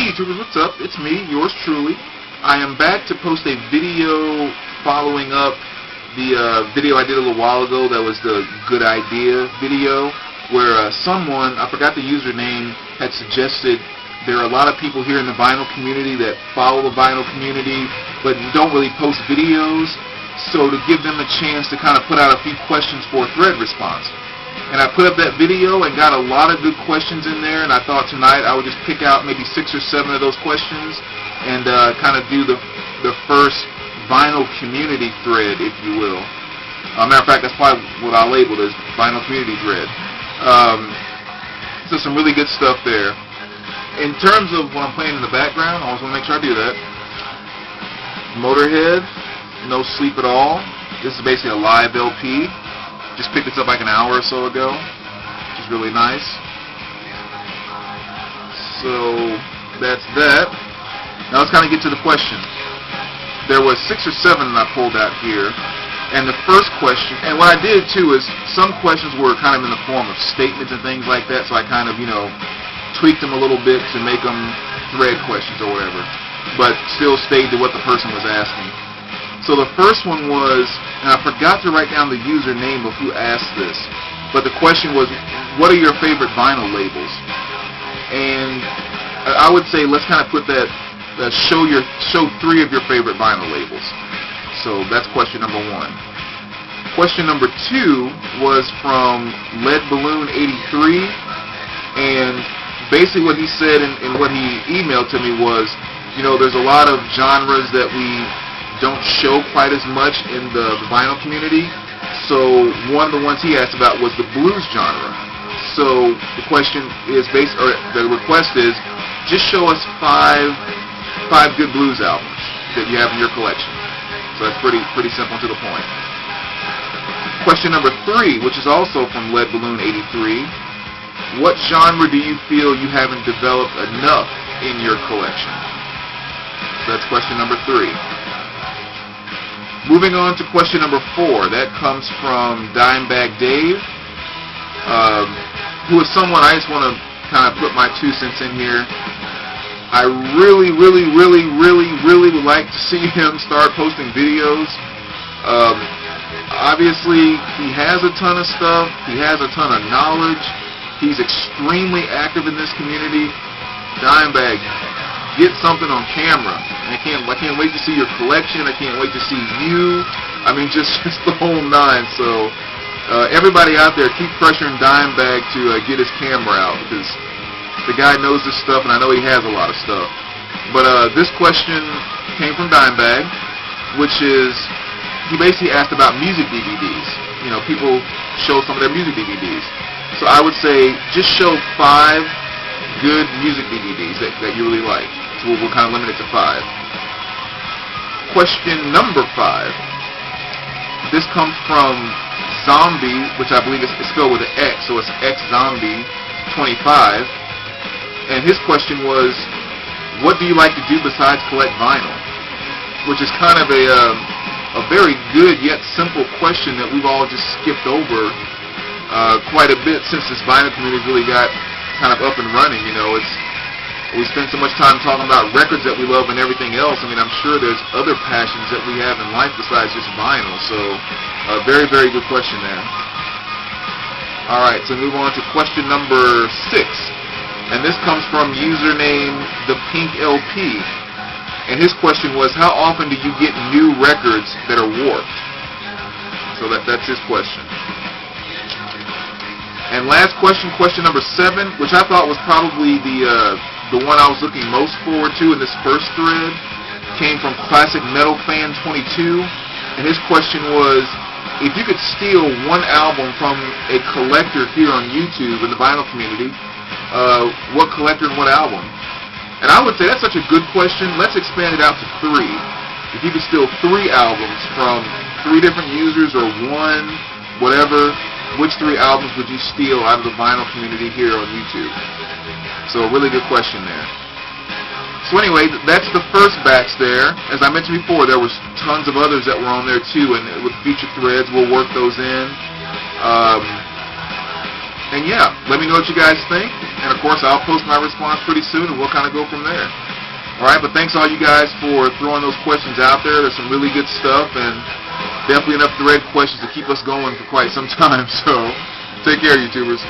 Hey YouTubers, what's up? It's me, yours truly. I am back to post a video following up the video I did a little while ago that was the good idea video where someone, I forgot the username, had suggested there are a lot of people here in the vinyl community that follow the vinyl community but don't really post videos, so to give them a chance to kind of put out a few questions for a thread response. And I put up that video and got a lot of good questions in there, and I thought tonight I would just pick out maybe 6 or 7 of those questions and kind of do the first vinyl community thread, if you will. Matter of fact, that's probably what I'll label as vinyl community thread. So some really good stuff there. In terms of what I'm playing in the background, I always want to make sure I do that. Motorhead, No Sleep at All. This is basically a live LP. Just picked this up like an hour or so ago, which is really nice. So that's that. Now let's kind of get to the question. There was 6 or 7 that I pulled out here, and the first question, and what I did too is some questions were kind of in the form of statements and things like that, so I kind of, tweaked them a little bit to make them thread questions or whatever, but still stayed to what the person was asking. So the first one was, and I forgot to write down the username of who asked this, but the question was, what are your favorite vinyl labels? And I would say let's kind of put that, show 3 of your favorite vinyl labels. So that's question number 1. Question number 2 was from Lead Balloon 83, and basically what he said and what he emailed to me was, there's a lot of genres that we don't show quite as much in the vinyl community. So one of the ones he asked about was the blues genre. So the question is the request is, just show us 5 good blues albums that you have in your collection. So that's pretty simple and to the point. Question number 3, which is also from Lead Balloon 83. What genre do you feel you haven't developed enough in your collection? So that's question number 3. Moving on to question number 4. That comes from Dimebag Dave, who is someone I just want to kind of put my 2 cents in here. I really would like to see him start posting videos. Obviously, he has a ton of stuff. He has a ton of knowledge. He's extremely active in this community. Dimebag, get something on camera. I can't wait to see your collection. I can't wait to see you. I mean, just the whole 9. So everybody out there, keep pressuring Dimebag to get his camera out, because the guy knows this stuff, and I know he has a lot of stuff. But this question came from Dimebag, which is, he basically asked about music DVDs. People show some of their music DVDs. So I would say just show 5 good music DVDs that you really like. So we'll kind of limit it to 5. Question number 5. This comes from Zombie, which I believe is spelled with an X, so it's XZombie25. And his question was, what do you like to do besides collect vinyl? Which is kind of a very good yet simple question that we've all just skipped over quite a bit since this vinyl community really got kind of up and running. We spend so much time talking about records that we love and everything else. I mean, I'm sure there's other passions that we have in life besides just vinyl. So, very good question there. Alright, so move on to question number 6. And this comes from username ThePinkLP. And his question was, how often do you get new records that are warped? So that's his question. And last question, question number 7, which I thought was probably the one I was looking most forward to in this first thread, came from Classic Metal Fan 22, and his question was, if you could steal one album from a collector here on YouTube in the vinyl community, what collector and what album? And I would say that's such a good question. Let's expand it out to 3. If you could steal 3 albums from 3 different users or 1, whatever, which 3 albums would you steal out of the vinyl community here on YouTube? So a really good question there. So anyway, that's the first batch there. As I mentioned before, there was tons of others that were on there too, and with future threads, we'll work those in. And yeah, let me know what you guys think. And of course, I'll post my response pretty soon, and we'll kind of go from there. All right, but thanks all you guys for throwing those questions out there. There's some really good stuff, and definitely enough thread questions to keep us going for quite some time. So take care, YouTubers.